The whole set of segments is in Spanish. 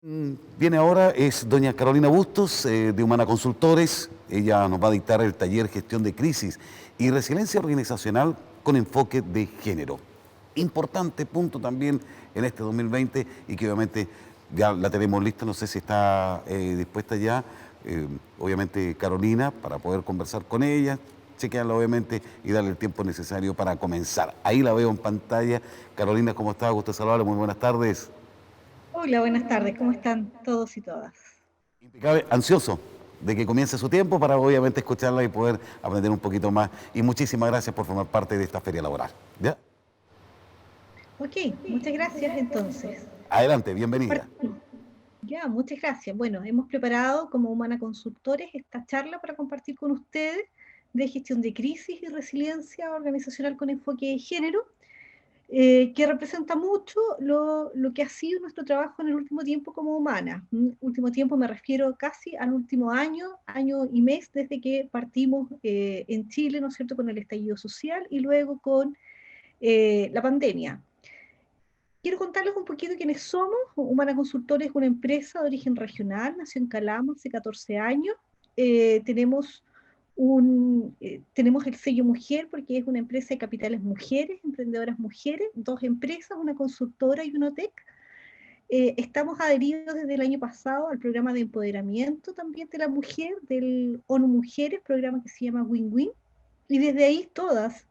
Viene ahora, es doña Carolina Bustos, de Humana Consultores. Ella nos va a dictar el taller Gestión de Crisis y Resiliencia Organizacional con enfoque de género. Importante punto también en este 2020 y que obviamente ya la tenemos lista, no sé si está dispuesta ya, obviamente Carolina, para poder conversar con ella, chequearla obviamente y darle el tiempo necesario para comenzar. Ahí la veo en pantalla. Carolina, ¿cómo está? Gusto saludarla, muy buenas tardes. Hola, buenas tardes. ¿Cómo están todos y todas? Impecable, ansioso de que comience su tiempo para obviamente escucharla y poder aprender un poquito más. Y muchísimas gracias por formar parte de esta feria laboral. ¿Ya? Ok, muchas gracias entonces. Adelante, bienvenida. Partimos. Ya, muchas gracias. Bueno, hemos preparado como Humana Consultores esta charla para compartir con ustedes de gestión de crisis y resiliencia organizacional con enfoque de género, que representa mucho lo que ha sido nuestro trabajo en el último tiempo como Humana. Último tiempo me refiero casi al último año, año y mes desde que partimos en Chile, ¿no es cierto?, con el estallido social y luego con la pandemia. Quiero contarles un poquito quiénes somos. Humana Consultores es una empresa de origen regional, nació en Calama hace 14 años. Tenemos tenemos el sello mujer porque es una empresa de capitales mujeres, emprendedoras mujeres, dos empresas, una consultora y una OTEC. Estamos adheridos desde el año pasado al programa de empoderamiento también de la mujer, del ONU Mujeres, programa que se llama Win-Win, y desde ahí todas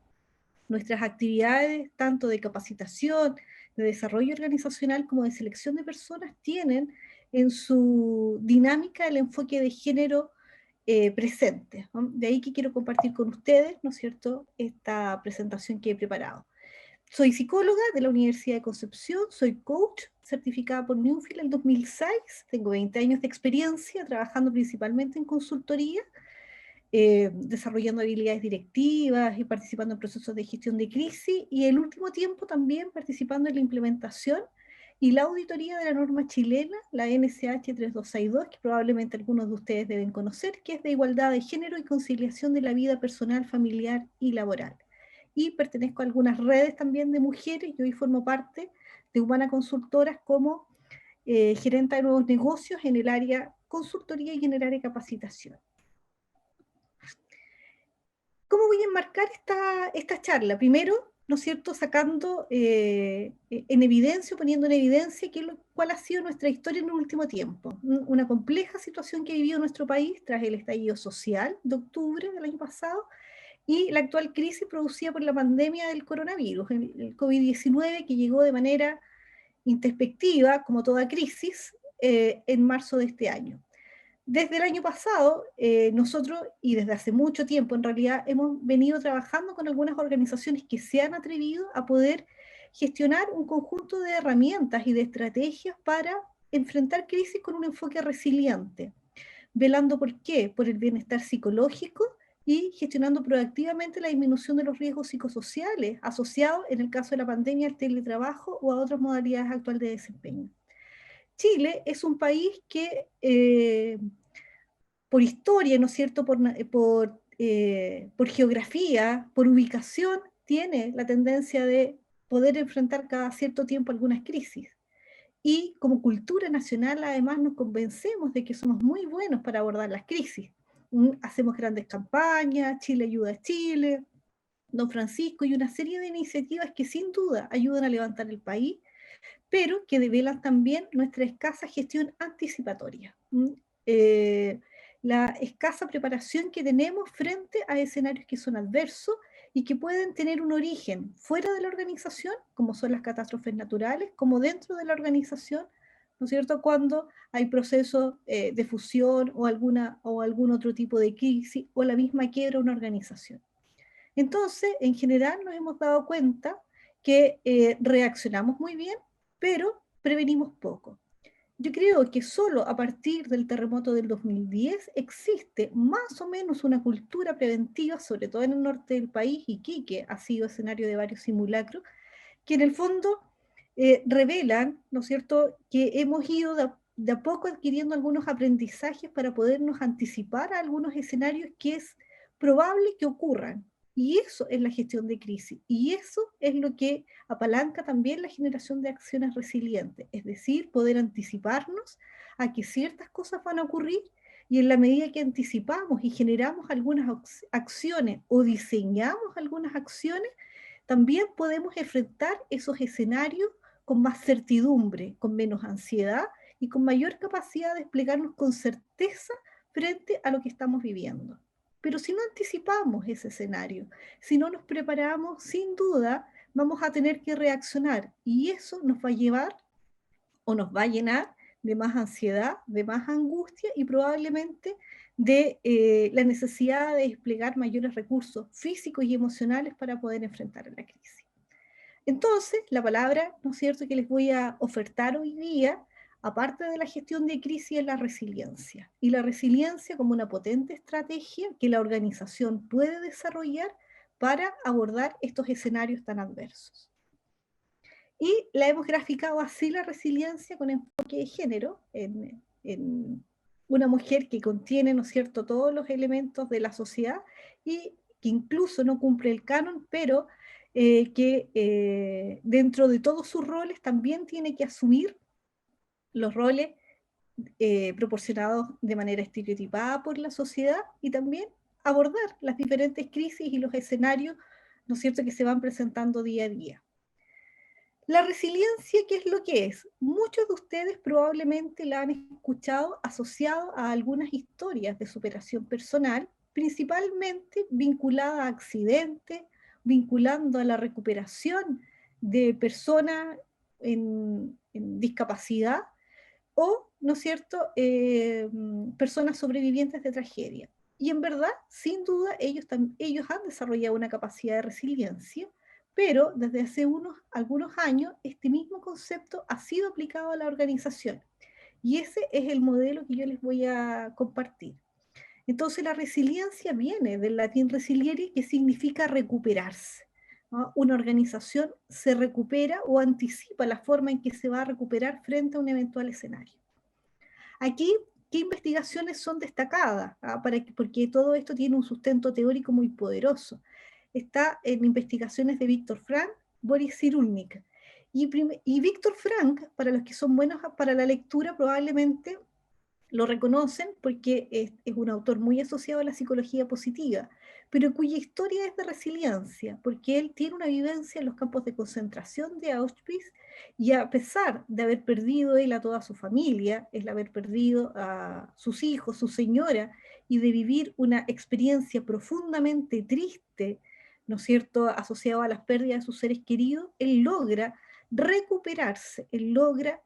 nuestras actividades, tanto de capacitación, de desarrollo organizacional como de selección de personas, tienen en su dinámica el enfoque de género presente, ¿no? De ahí que quiero compartir con ustedes, ¿no es cierto?, esta presentación que he preparado. Soy psicóloga de la Universidad de Concepción, soy coach certificada por Newfield en el 2006, tengo 20 años de experiencia trabajando principalmente en consultoría, desarrollando habilidades directivas y participando en procesos de gestión de crisis, y el último tiempo también participando en la implementación y la auditoría de la norma chilena, la NSH 3262, que probablemente algunos de ustedes deben conocer, que es de igualdad de género y conciliación de la vida personal, familiar y laboral. Y pertenezco a algunas redes también de mujeres, y hoy formo parte de Humana Consultoras como gerenta de nuevos negocios en el área consultoría y en el área capacitación. ¿Cómo voy a enmarcar esta charla? Primero, ¿no es cierto?, sacando en evidencia, poniendo en evidencia cuál ha sido nuestra historia en el último tiempo. Una compleja situación que ha vivido nuestro país tras el estallido social de octubre del año pasado y la actual crisis producida por la pandemia del coronavirus, el COVID-19, que llegó de manera introspectiva, como toda crisis, en marzo de este año. Desde el año pasado, nosotros, y desde hace mucho tiempo en realidad, hemos venido trabajando con algunas organizaciones que se han atrevido a poder gestionar un conjunto de herramientas y de estrategias para enfrentar crisis con un enfoque resiliente, velando por qué, por el bienestar psicológico y gestionando proactivamente la disminución de los riesgos psicosociales asociados, en el caso de la pandemia, al teletrabajo o a otras modalidades actuales de desempeño. Chile es un país que por historia, ¿no es cierto?, por geografía, por ubicación, tiene la tendencia de poder enfrentar cada cierto tiempo algunas crisis. Y como cultura nacional, además, nos convencemos de que somos muy buenos para abordar las crisis. Hacemos grandes campañas, Chile ayuda a Chile, Don Francisco y una serie de iniciativas que sin duda ayudan a levantar el país, pero que develan también nuestra escasa gestión anticipatoria. Eh, la escasa preparación que tenemos frente a escenarios que son adversos y que pueden tener un origen fuera de la organización, como son las catástrofes naturales, como dentro de la organización, ¿no es cierto?, cuando hay procesos de fusión o algún otro tipo de crisis o la misma quiebra de una organización. Entonces, en general nos hemos dado cuenta que reaccionamos muy bien, pero prevenimos poco. Yo creo que solo a partir del terremoto del 2010 existe más o menos una cultura preventiva, sobre todo en el norte del país, Iquique ha sido escenario de varios simulacros, que en el fondo revelan, ¿no es cierto?, que hemos ido de a poco adquiriendo algunos aprendizajes para podernos anticipar a algunos escenarios que es probable que ocurran Y eso es la gestión de crisis. Y eso es lo que apalanca también la generación de acciones resilientes, es decir, poder anticiparnos a que ciertas cosas van a ocurrir y en la medida que anticipamos y generamos algunas acciones o diseñamos algunas acciones, también podemos enfrentar esos escenarios con más certidumbre, con menos ansiedad y con mayor capacidad de desplegarnos con certeza frente a lo que estamos viviendo. Pero si no anticipamos ese escenario, si no nos preparamos, sin duda vamos a tener que reaccionar y eso nos va a llevar o nos va a llenar de más ansiedad, de más angustia y probablemente de la necesidad de desplegar mayores recursos físicos y emocionales para poder enfrentar la crisis. Entonces, la palabra, ¿no es cierto?, que les voy a ofertar hoy día, aparte de la gestión de crisis, es la resiliencia. Y la resiliencia como una potente estrategia que la organización puede desarrollar para abordar estos escenarios tan adversos. Y la hemos graficado así la resiliencia con enfoque de género, en una mujer que contiene, ¿no es cierto?, todos los elementos de la sociedad y que incluso no cumple el canon, pero que dentro de todos sus roles también tiene que asumir los roles proporcionados de manera estereotipada por la sociedad y también abordar las diferentes crisis y los escenarios, ¿no es cierto?, que se van presentando día a día. La resiliencia, ¿qué es lo que es? Muchos de ustedes probablemente la han escuchado asociado a algunas historias de superación personal, principalmente vinculada a accidentes, vinculando a la recuperación de personas en discapacidad o, ¿no es cierto?, personas sobrevivientes de tragedia. Y en verdad, sin duda, ellos han desarrollado una capacidad de resiliencia, pero desde hace algunos años este mismo concepto ha sido aplicado a la organización. Y ese es el modelo que yo les voy a compartir. Entonces la resiliencia viene del latín resiliere, que significa recuperarse, ¿no? Una organización se recupera o anticipa la forma en que se va a recuperar frente a un eventual escenario. Aquí, ¿qué investigaciones son destacadas? Porque todo esto tiene un sustento teórico muy poderoso. Está en investigaciones de Víctor Frank, Boris Cyrulnik. Y Víctor Frank, para los que son buenos para la lectura, probablemente lo reconocen porque es un autor muy asociado a la psicología positiva, pero cuya historia es de resiliencia, porque él tiene una vivencia en los campos de concentración de Auschwitz y a pesar de haber perdido él a toda su familia, el haber perdido a sus hijos, su señora, y de vivir una experiencia profundamente triste, ¿no es cierto?, asociada a las pérdidas de sus seres queridos, él logra recuperarse, él logra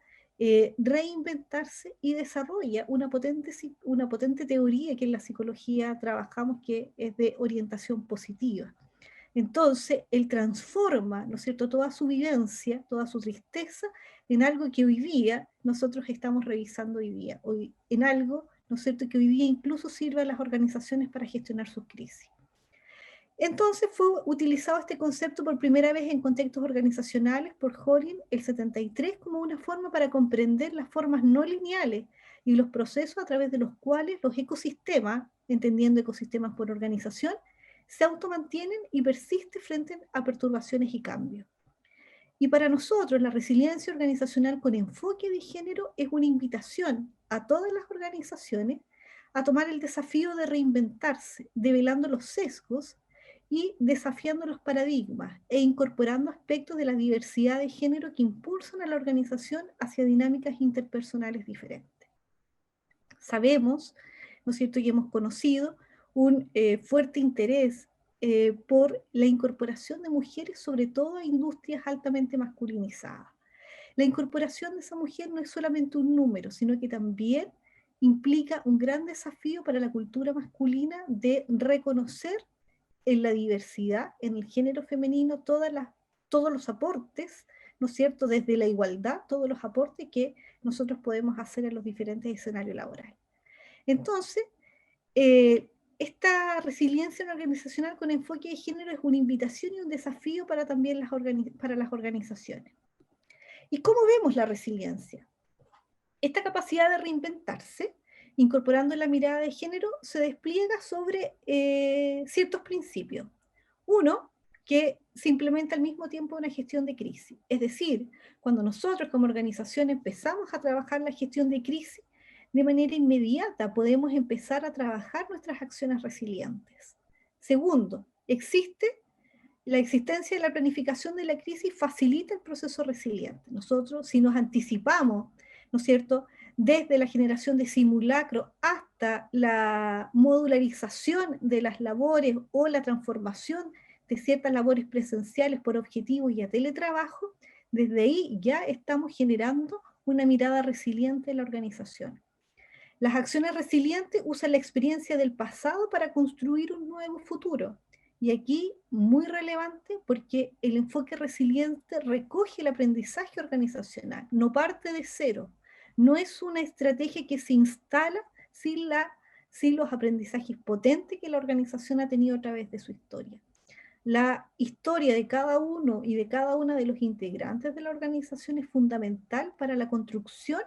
reinventarse y desarrolla una potente teoría que en la psicología trabajamos, que es de orientación positiva. Entonces, él transforma, ¿no es cierto?, toda su vivencia, toda su tristeza, en algo que hoy día nosotros estamos revisando en algo, ¿no es cierto?, que hoy día incluso sirve a las organizaciones para gestionar sus crisis. Entonces fue utilizado este concepto por primera vez en contextos organizacionales por Horin el 73 como una forma para comprender las formas no lineales y los procesos a través de los cuales los ecosistemas, entendiendo ecosistemas por organización, se automantienen y persisten frente a perturbaciones y cambios. Y para nosotros la resiliencia organizacional con enfoque de género es una invitación a todas las organizaciones a tomar el desafío de reinventarse, develando los sesgos y desafiando los paradigmas e incorporando aspectos de la diversidad de género que impulsan a la organización hacia dinámicas interpersonales diferentes. Sabemos, ¿no es cierto?, y hemos conocido un fuerte interés por la incorporación de mujeres, sobre todo a industrias altamente masculinizadas. La incorporación de esa mujer no es solamente un número, sino que también implica un gran desafío para la cultura masculina de reconocer en la diversidad, en el género femenino, todos los aportes, ¿no es cierto?, desde la igualdad, todos los aportes que nosotros podemos hacer en los diferentes escenarios laborales. Entonces, esta resiliencia organizacional con enfoque de género es una invitación y un desafío para también para las organizaciones. ¿Y cómo vemos la resiliencia? Esta capacidad de reinventarse, incorporando la mirada de género, se despliega sobre ciertos principios. Uno, que se implementa al mismo tiempo una gestión de crisis. Es decir, cuando nosotros como organización empezamos a trabajar la gestión de crisis, de manera inmediata podemos empezar a trabajar nuestras acciones resilientes. Segundo, la existencia de la planificación de la crisis facilita el proceso resiliente. Nosotros, si nos anticipamos, ¿no es cierto?, desde la generación de simulacro hasta la modularización de las labores o la transformación de ciertas labores presenciales por objetivos y a teletrabajo, desde ahí ya estamos generando una mirada resiliente de la organización. Las acciones resilientes usan la experiencia del pasado para construir un nuevo futuro. Y aquí, muy relevante, porque el enfoque resiliente recoge el aprendizaje organizacional, no parte de cero. No es una estrategia que se instala sin los aprendizajes potentes que la organización ha tenido a través de su historia. La historia de cada uno y de cada una de los integrantes de la organización es fundamental para la construcción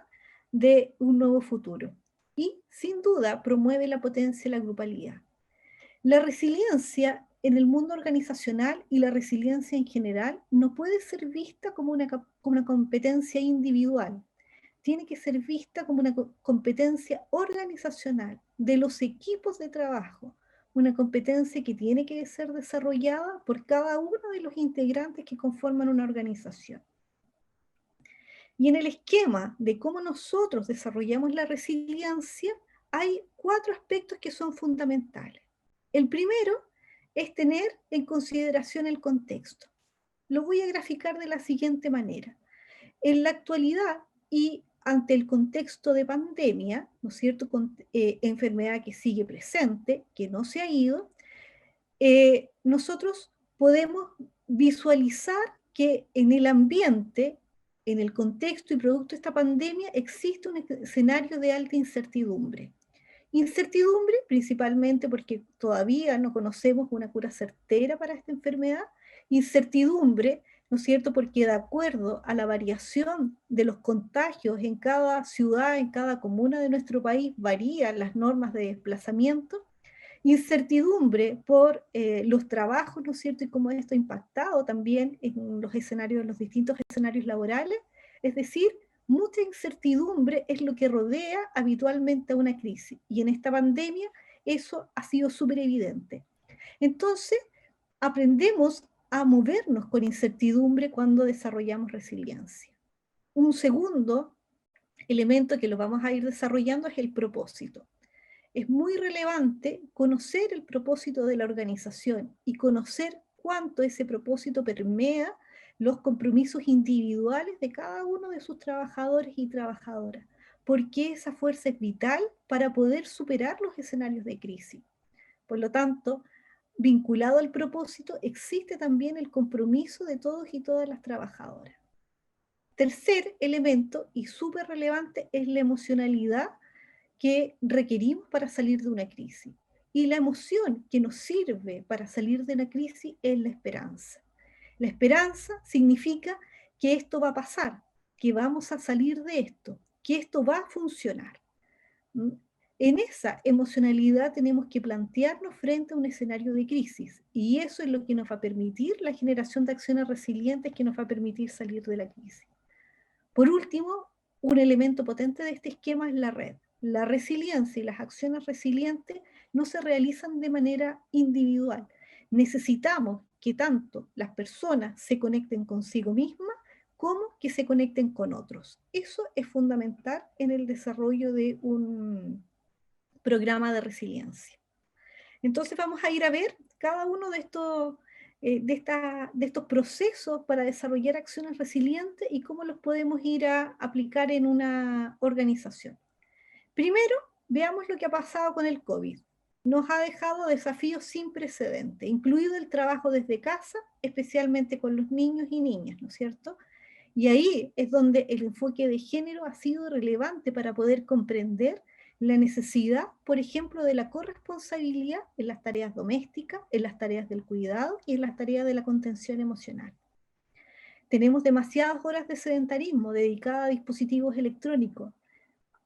de un nuevo futuro y, sin duda, promueve la potencia de la grupalidad. La resiliencia en el mundo organizacional y la resiliencia en general no puede ser vista como una competencia individual. Tiene que ser vista como una competencia organizacional de los equipos de trabajo, una competencia que tiene que ser desarrollada por cada uno de los integrantes que conforman una organización. Y en el esquema de cómo nosotros desarrollamos la resiliencia, hay 4 aspectos que son fundamentales. El primero es tener en consideración el contexto. Lo voy a graficar de la siguiente manera. En la actualidad y ante el contexto de pandemia, ¿no es cierto?, enfermedad que sigue presente, que no se ha ido, nosotros podemos visualizar que en el ambiente, en el contexto y producto de esta pandemia, existe un escenario de alta incertidumbre. Incertidumbre principalmente porque todavía no conocemos una cura certera para esta enfermedad. Incertidumbre, ¿no es cierto?, porque de acuerdo a la variación de los contagios en cada ciudad, en cada comuna de nuestro país, varían las normas de desplazamiento. Incertidumbre por los trabajos, ¿no es cierto?, y cómo esto ha impactado también en los escenarios, en los distintos escenarios laborales. Es decir, mucha incertidumbre es lo que rodea habitualmente a una crisis. Y en esta pandemia eso ha sido súper evidente. Entonces, aprendemos a movernos con incertidumbre cuando desarrollamos resiliencia. Un segundo elemento que lo vamos a ir desarrollando es el propósito. Es muy relevante conocer el propósito de la organización y conocer cuánto ese propósito permea los compromisos individuales de cada uno de sus trabajadores y trabajadoras, porque esa fuerza es vital para poder superar los escenarios de crisis. Por lo tanto, vinculado al propósito, existe también el compromiso de todos y todas las trabajadoras. Tercer elemento, y súper relevante, es la emocionalidad que requerimos para salir de una crisis. Y la emoción que nos sirve para salir de una crisis es la esperanza. La esperanza significa que esto va a pasar, que vamos a salir de esto, que esto va a funcionar. En esa emocionalidad tenemos que plantearnos frente a un escenario de crisis y eso es lo que nos va a permitir la generación de acciones resilientes que nos va a permitir salir de la crisis. Por último, un elemento potente de este esquema es la red. La resiliencia y las acciones resilientes no se realizan de manera individual. Necesitamos que tanto las personas se conecten consigo mismas como que se conecten con otros. Eso es fundamental en el desarrollo de un programa de resiliencia. Entonces vamos a ir a ver cada uno de estos procesos para desarrollar acciones resilientes y cómo los podemos ir a aplicar en una organización. Primero, veamos lo que ha pasado con el COVID. Nos ha dejado desafíos sin precedentes, incluido el trabajo desde casa, especialmente con los niños y niñas, ¿no es cierto? Y ahí es donde el enfoque de género ha sido relevante para poder comprender la necesidad, por ejemplo, de la corresponsabilidad en las tareas domésticas, en las tareas del cuidado y en las tareas de la contención emocional. Tenemos demasiadas horas de sedentarismo dedicadas a dispositivos electrónicos.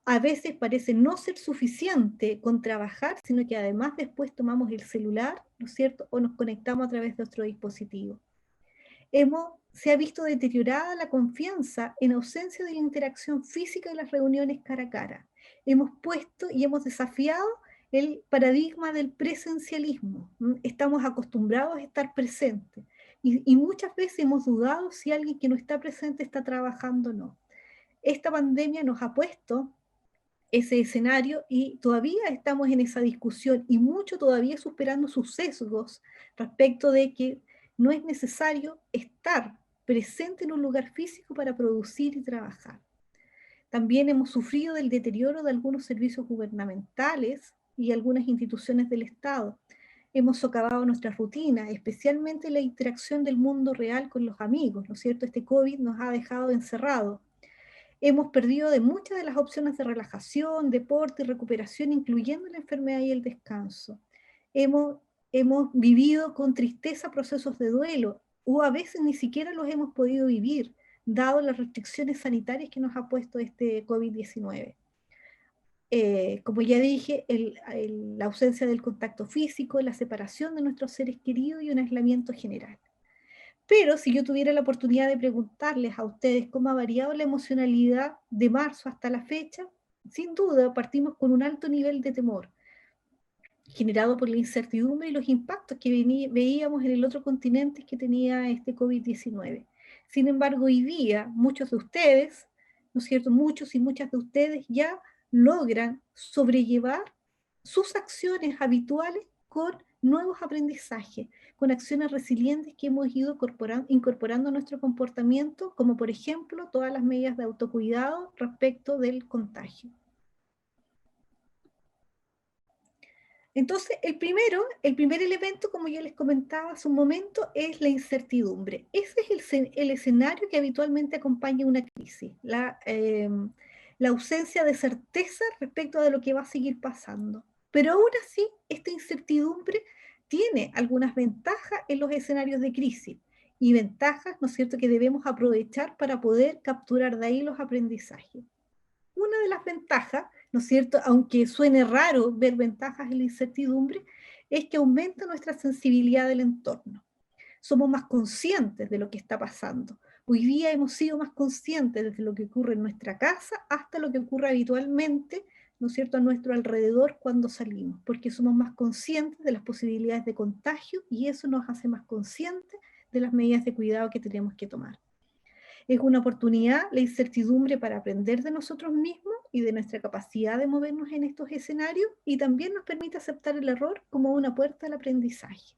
A veces parece no ser suficiente con trabajar, sino que además después tomamos el celular, ¿no es cierto? O nos conectamos a través de otro dispositivo. Se ha visto deteriorada la confianza en ausencia de la interacción física y las reuniones cara a cara. Hemos puesto y hemos desafiado el paradigma del presencialismo. Estamos acostumbrados a estar presentes y muchas veces hemos dudado si alguien que no está presente está trabajando o no. Esta pandemia nos ha puesto ese escenario y todavía estamos en esa discusión y mucho todavía superando sus sesgos respecto de que no es necesario estar presente en un lugar físico para producir y trabajar. También hemos sufrido del deterioro de algunos servicios gubernamentales y algunas instituciones del Estado. Hemos socavado nuestra rutina, especialmente la interacción del mundo real con los amigos, ¿no es cierto? Este COVID nos ha dejado encerrados. Hemos perdido de muchas de las opciones de relajación, deporte y recuperación, incluyendo la enfermedad y el descanso. Hemos, hemos vivido con tristeza procesos de duelo, o a veces ni siquiera los hemos podido vivir, dado las restricciones sanitarias que nos ha puesto este COVID-19. Como ya dije, la ausencia del contacto físico, la separación de nuestros seres queridos y un aislamiento general. Pero si yo tuviera la oportunidad de preguntarles a ustedes cómo ha variado la emocionalidad de marzo hasta la fecha, sin duda partimos con un alto nivel de temor, generado por la incertidumbre y los impactos que veíamos en el otro continente que tenía este COVID-19. Sin embargo, hoy día muchos de ustedes, ¿no es cierto? Muchos y muchas de ustedes ya logran sobrellevar sus acciones habituales con nuevos aprendizajes, con acciones resilientes que hemos ido incorporando a nuestro comportamiento, como por ejemplo todas las medidas de autocuidado respecto del contagio. Entonces, el primer elemento, como yo les comentaba hace un momento, es la incertidumbre. Ese es el escenario que habitualmente acompaña una crisis, la ausencia de certeza respecto de lo que va a seguir pasando. Pero aún así, esta incertidumbre tiene algunas ventajas en los escenarios de crisis y ventajas, ¿no es cierto?, que debemos aprovechar para poder capturar de ahí los aprendizajes. Una de las ventajas, ¿no es cierto?, aunque suene raro ver ventajas en la incertidumbre, es que aumenta nuestra sensibilidad del entorno. Somos más conscientes de lo que está pasando. Hoy día hemos sido más conscientes desde lo que ocurre en nuestra casa hasta lo que ocurre habitualmente, ¿no es cierto?, a nuestro alrededor cuando salimos, porque somos más conscientes de las posibilidades de contagio y eso nos hace más conscientes de las medidas de cuidado que tenemos que tomar. Es una oportunidad, la incertidumbre, para aprender de nosotros mismos y de nuestra capacidad de movernos en estos escenarios y también nos permite aceptar el error como una puerta al aprendizaje.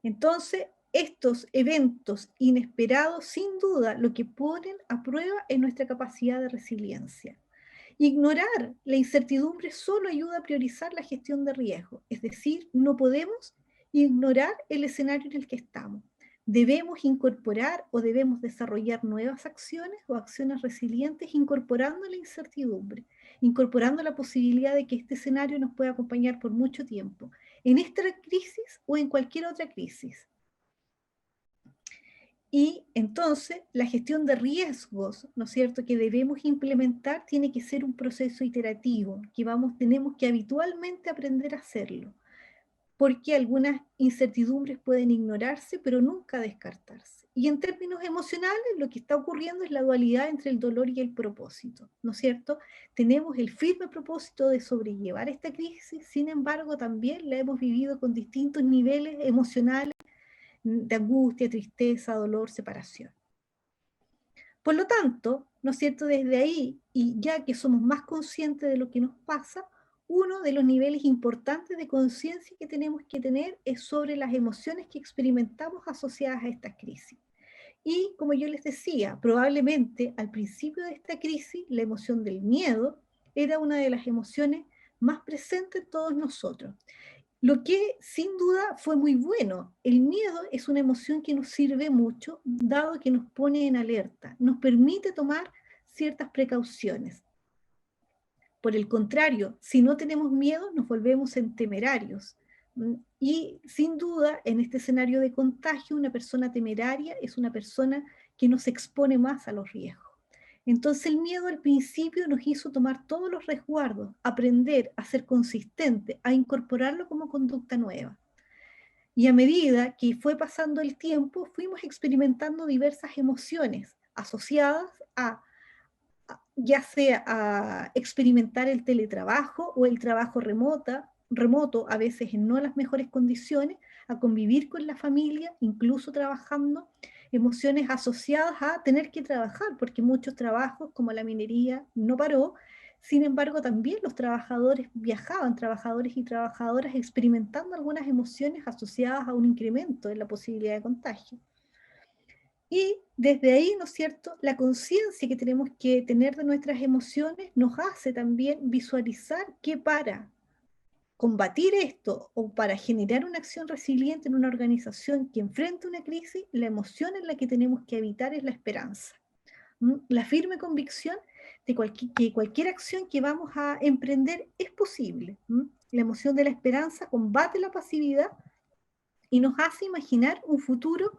Entonces, estos eventos inesperados, sin duda, lo que ponen a prueba es nuestra capacidad de resiliencia. Ignorar la incertidumbre solo ayuda a priorizar la gestión de riesgo, es decir, no podemos ignorar el escenario en el que estamos. Debemos incorporar o debemos desarrollar nuevas acciones o acciones resilientes incorporando la incertidumbre, incorporando la posibilidad de que este escenario nos pueda acompañar por mucho tiempo, en esta crisis o en cualquier otra crisis. Y entonces la gestión de riesgos, ¿no es cierto?, que debemos implementar tiene que ser un proceso iterativo, que tenemos que habitualmente aprender a hacerlo, porque algunas incertidumbres pueden ignorarse, pero nunca descartarse. Y en términos emocionales, lo que está ocurriendo es la dualidad entre el dolor y el propósito, ¿no es cierto? Tenemos el firme propósito de sobrellevar esta crisis, sin embargo, también la hemos vivido con distintos niveles emocionales de angustia, tristeza, dolor, separación. Por lo tanto, ¿no es cierto?, desde ahí, y ya que somos más conscientes de lo que nos pasa, uno de los niveles importantes de conciencia que tenemos que tener es sobre las emociones que experimentamos asociadas a esta crisis. Y como yo les decía, probablemente al principio de esta crisis, la emoción del miedo era una de las emociones más presentes en todos nosotros. Lo que sin duda fue muy bueno. El miedo es una emoción que nos sirve mucho, dado que nos pone en alerta, nos permite tomar ciertas precauciones. Por el contrario, si no tenemos miedo, nos volvemos en temerarios. Y sin duda, en este escenario de contagio, una persona temeraria es una persona que nos expone más a los riesgos. Entonces el miedo al principio nos hizo tomar todos los resguardos, aprender a ser consistente, a incorporarlo como conducta nueva. Y a medida que fue pasando el tiempo, fuimos experimentando diversas emociones asociadas ya sea a experimentar el teletrabajo o el trabajo remoto, a veces en no las mejores condiciones, a convivir con la familia, incluso trabajando, emociones asociadas a tener que trabajar, porque muchos trabajos, como la minería, no paró. Sin embargo, también los trabajadores viajaban, trabajadores y trabajadoras experimentando algunas emociones asociadas a un incremento en la posibilidad de contagio. Y desde ahí, ¿no es cierto?, la conciencia que tenemos que tener de nuestras emociones nos hace también visualizar que para combatir esto o para generar una acción resiliente en una organización que enfrenta una crisis, la emoción en la que tenemos que evitar es la esperanza. La firme convicción de que cualquier acción que vamos a emprender es posible. La emoción de la esperanza combate la pasividad y nos hace imaginar un futuro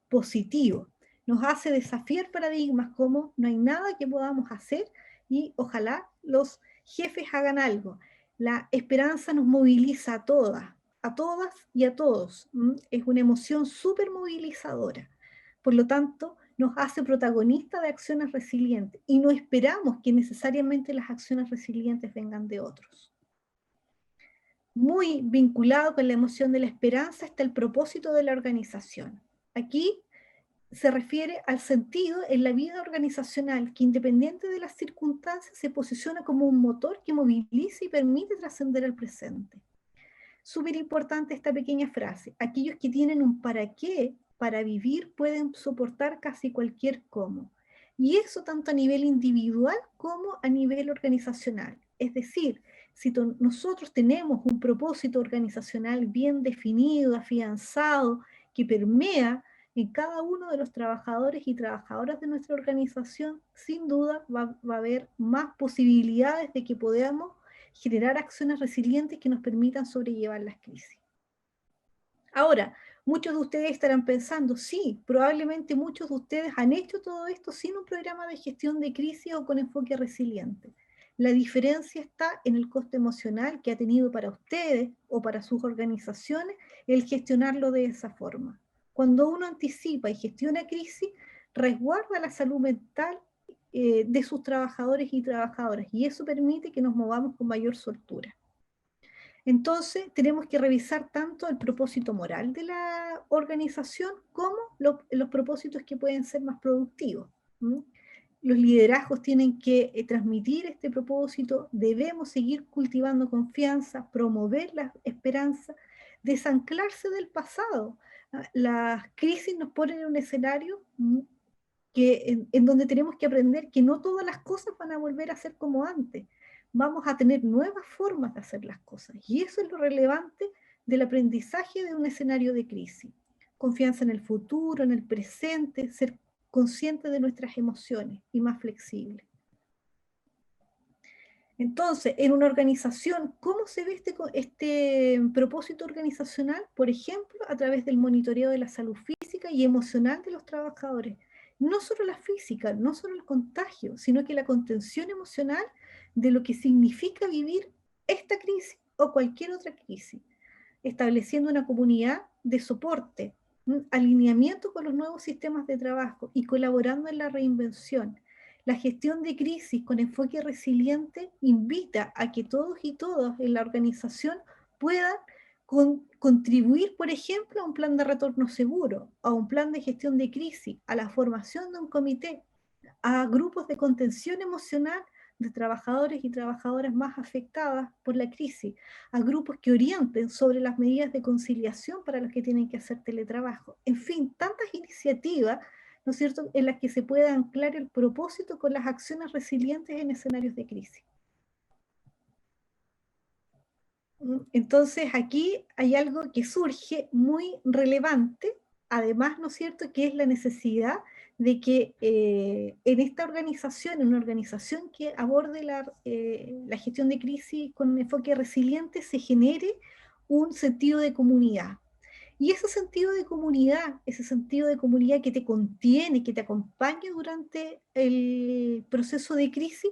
positivo. Nos hace desafiar paradigmas como no hay nada que podamos hacer y ojalá los jefes hagan algo. La esperanza nos moviliza a todas y a todos. Es una emoción súper movilizadora. Por lo tanto, nos hace protagonistas de acciones resilientes y no esperamos que necesariamente las acciones resilientes vengan de otros. Muy vinculado con la emoción de la esperanza está el propósito de la organización. Aquí se refiere al sentido en la vida organizacional que, independiente de las circunstancias, se posiciona como un motor que moviliza y permite trascender al presente. Súper importante esta pequeña frase. Aquellos que tienen un para qué para vivir pueden soportar casi cualquier cómo. Y eso tanto a nivel individual como a nivel organizacional. Es decir, si nosotros tenemos un propósito organizacional bien definido, afianzado, que permea en cada uno de los trabajadores y trabajadoras de nuestra organización, sin duda va a haber más posibilidades de que podamos generar acciones resilientes que nos permitan sobrellevar las crisis. Ahora, muchos de ustedes estarán pensando, sí, probablemente muchos de ustedes han hecho todo esto sin un programa de gestión de crisis o con enfoque resiliente. La diferencia está en el costo emocional que ha tenido para ustedes o para sus organizaciones el gestionarlo de esa forma. Cuando uno anticipa y gestiona crisis, resguarda la salud mental de sus trabajadores y trabajadoras, y eso permite que nos movamos con mayor soltura. Entonces, tenemos que revisar tanto el propósito moral de la organización como los propósitos que pueden ser más productivos. Los liderazgos tienen que transmitir este propósito, debemos seguir cultivando confianza, promover la esperanza, desanclarse del pasado. Las crisis nos ponen en un escenario en donde tenemos que aprender que no todas las cosas van a volver a ser como antes. Vamos a tener nuevas formas de hacer las cosas. Y eso es lo relevante del aprendizaje de un escenario de crisis. Confianza en el futuro, en el presente, ser consciente de nuestras emociones y más flexible. Entonces, en una organización, ¿cómo se ve este propósito organizacional? Por ejemplo, a través del monitoreo de la salud física y emocional de los trabajadores. No solo la física, no solo el contagio, sino que la contención emocional de lo que significa vivir esta crisis o cualquier otra crisis, estableciendo una comunidad de soporte, alineamiento con los nuevos sistemas de trabajo y colaborando en la reinvención. La gestión de crisis con enfoque resiliente invita a que todos y todas en la organización puedan contribuir, por ejemplo, a un plan de retorno seguro, a un plan de gestión de crisis, a la formación de un comité, a grupos de contención emocional de trabajadores y trabajadoras más afectadas por la crisis, a grupos que orienten sobre las medidas de conciliación para los que tienen que hacer teletrabajo. En fin, tantas iniciativas, ¿no es cierto?, en las que se pueda anclar el propósito con las acciones resilientes en escenarios de crisis. Entonces, aquí hay algo que surge muy relevante, además, ¿no es cierto?, que es la necesidad de que en esta organización, en una organización que aborde la gestión de crisis con un enfoque resiliente, se genere un sentido de comunidad. Y ese sentido de comunidad que te contiene, que te acompaña durante el proceso de crisis,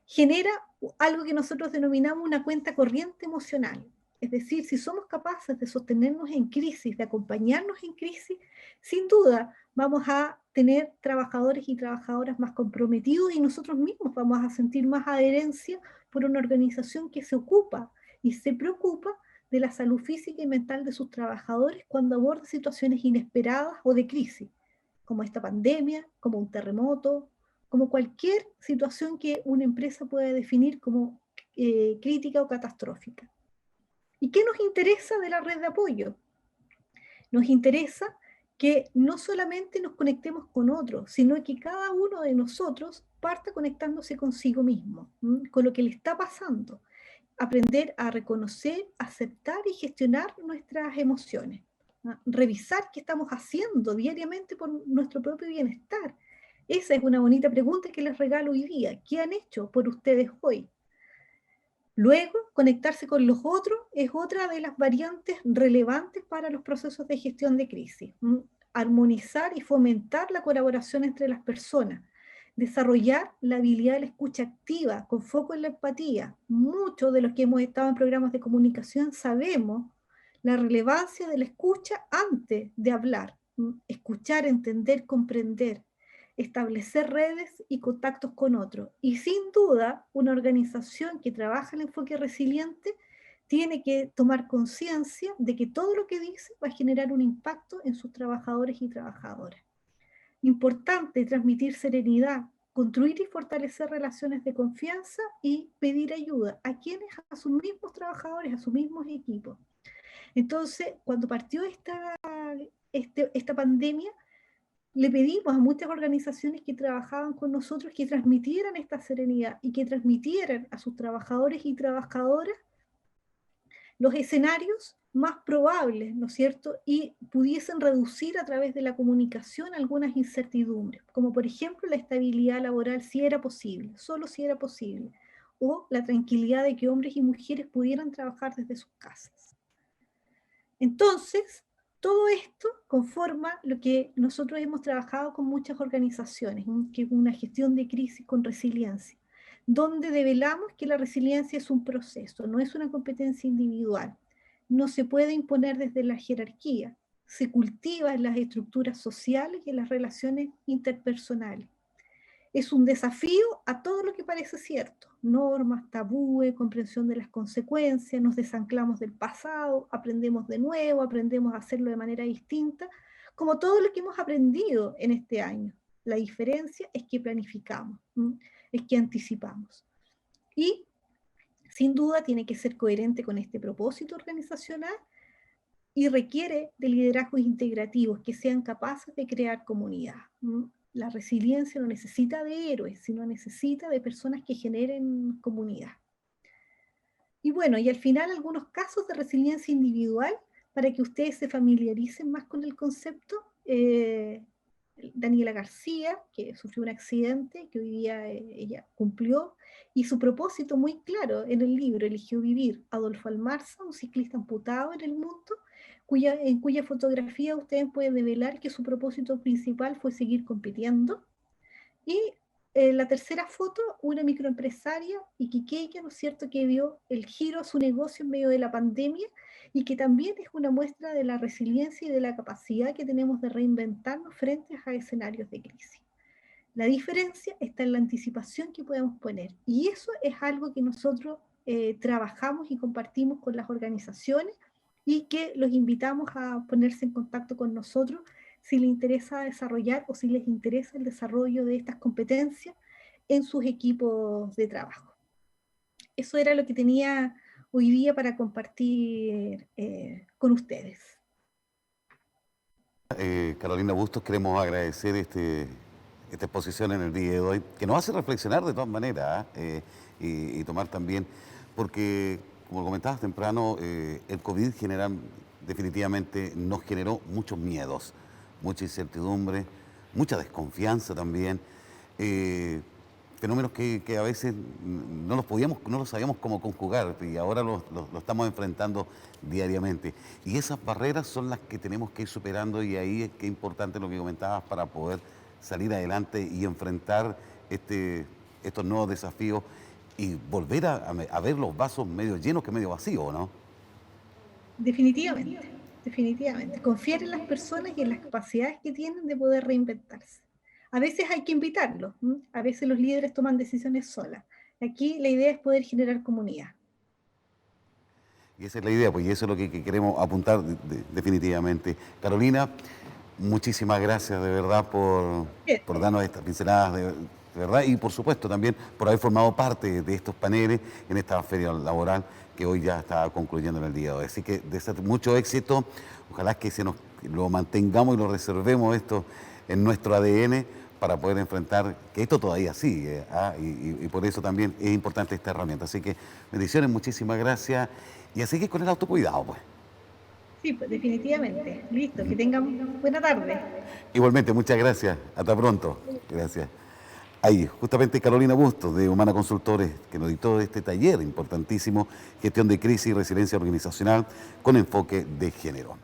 genera algo que nosotros denominamos una cuenta corriente emocional. Es decir, si somos capaces de sostenernos en crisis, de acompañarnos en crisis, sin duda vamos a tener trabajadores y trabajadoras más comprometidos y nosotros mismos vamos a sentir más adherencia por una organización que se ocupa y se preocupa de la salud física y mental de sus trabajadores cuando aborda situaciones inesperadas o de crisis, como esta pandemia, como un terremoto, como cualquier situación que una empresa pueda definir como crítica o catastrófica. ¿Y qué nos interesa de la red de apoyo? Nos interesa que no solamente nos conectemos con otros, sino que cada uno de nosotros parta conectándose consigo mismo, con lo que le está pasando. Aprender a reconocer, aceptar y gestionar nuestras emociones. Revisar qué estamos haciendo diariamente por nuestro propio bienestar. Esa es una bonita pregunta que les regalo hoy día. ¿Qué han hecho por ustedes hoy? Luego, conectarse con los otros es otra de las variantes relevantes para los procesos de gestión de crisis. Armonizar y fomentar la colaboración entre las personas. Desarrollar la habilidad de la escucha activa, con foco en la empatía. Muchos de los que hemos estado en programas de comunicación sabemos la relevancia de la escucha antes de hablar. Escuchar, entender, comprender, establecer redes y contactos con otros. Y sin duda, una organización que trabaja el enfoque resiliente tiene que tomar conciencia de que todo lo que dice va a generar un impacto en sus trabajadores y trabajadoras. Importante transmitir serenidad, construir y fortalecer relaciones de confianza y pedir ayuda a quienes, a sus mismos trabajadores, a sus mismos equipos. Entonces, cuando partió esta pandemia, le pedimos a muchas organizaciones que trabajaban con nosotros que transmitieran esta serenidad y que transmitieran a sus trabajadores y trabajadoras los escenarios más probables, ¿no es cierto? Y pudiesen reducir a través de la comunicación algunas incertidumbres, como por ejemplo la estabilidad laboral, si era posible, solo si era posible, o la tranquilidad de que hombres y mujeres pudieran trabajar desde sus casas. Entonces, todo esto conforma lo que nosotros hemos trabajado con muchas organizaciones, que es una gestión de crisis con resiliencia, donde develamos que la resiliencia es un proceso, no es una competencia individual, no se puede imponer desde la jerarquía, se cultiva en las estructuras sociales y en las relaciones interpersonales. Es un desafío a todo lo que parece cierto, normas, tabúes, comprensión de las consecuencias, nos desanclamos del pasado, aprendemos de nuevo, aprendemos a hacerlo de manera distinta, como todo lo que hemos aprendido en este año. La diferencia es que planificamos, es que anticipamos. Y sin duda tiene que ser coherente con este propósito organizacional y requiere de liderazgos integrativos que sean capaces de crear comunidad. La resiliencia no necesita de héroes, sino necesita de personas que generen comunidad. Y bueno, y al final algunos casos de resiliencia individual para que ustedes se familiaricen más con el concepto. Daniela García, que sufrió un accidente, que hoy día ella cumplió, y su propósito muy claro en el libro, eligió vivir. Adolfo Almarza, un ciclista amputado en el mundo, en cuya fotografía ustedes pueden develar que su propósito principal fue seguir compitiendo. Y la tercera foto, una microempresaria iquiqueña, ¿no es cierto?, que vio el giro a su negocio en medio de la pandemia y que también es una muestra de la resiliencia y de la capacidad que tenemos de reinventarnos frente a escenarios de crisis. La diferencia está en la anticipación que podemos poner y eso es algo que nosotros trabajamos y compartimos con las organizaciones y que los invitamos a ponerse en contacto con nosotros si les interesa desarrollar o si les interesa el desarrollo de estas competencias en sus equipos de trabajo. Eso era lo que tenía hoy día para compartir con ustedes. Carolina Bustos, queremos agradecer esta exposición en el día de hoy, que nos hace reflexionar de todas maneras y tomar también, porque como comentabas temprano, el COVID definitivamente nos generó muchos miedos, mucha incertidumbre, mucha desconfianza también. fenómenos que a veces no los sabíamos cómo conjugar y ahora lo estamos enfrentando diariamente. Y esas barreras son las que tenemos que ir superando y ahí es que es importante lo que comentabas para poder salir adelante y enfrentar estos nuevos desafíos y volver a ver los vasos medio llenos que medio vacíos, ¿no? Definitivamente, definitivamente. Confiar en las personas y en las capacidades que tienen de poder reinventarse. A veces hay que invitarlos, ¿m? A veces los líderes toman decisiones solas. Aquí la idea es poder generar comunidad. Y esa es la idea, pues, y eso es lo que queremos apuntar definitivamente. Carolina, muchísimas gracias de verdad Bien. por darnos estas pinceladas de verdad y por supuesto también por haber formado parte de estos paneles en esta feria laboral que hoy ya está concluyendo en el día de hoy. Así que deseo mucho éxito, ojalá que lo mantengamos y lo reservemos esto en nuestro ADN para poder enfrentar, que esto todavía sigue, y por eso también es importante esta herramienta. Así que bendiciones, muchísimas gracias y así que con el autocuidado, pues. Sí, pues definitivamente. Listo, que tengan buena tarde. Igualmente, muchas gracias. Hasta pronto. Gracias. Ahí, justamente Carolina Bustos, de Humana Consultores, que nos dictó este taller importantísimo, gestión de crisis y resiliencia organizacional con enfoque de género.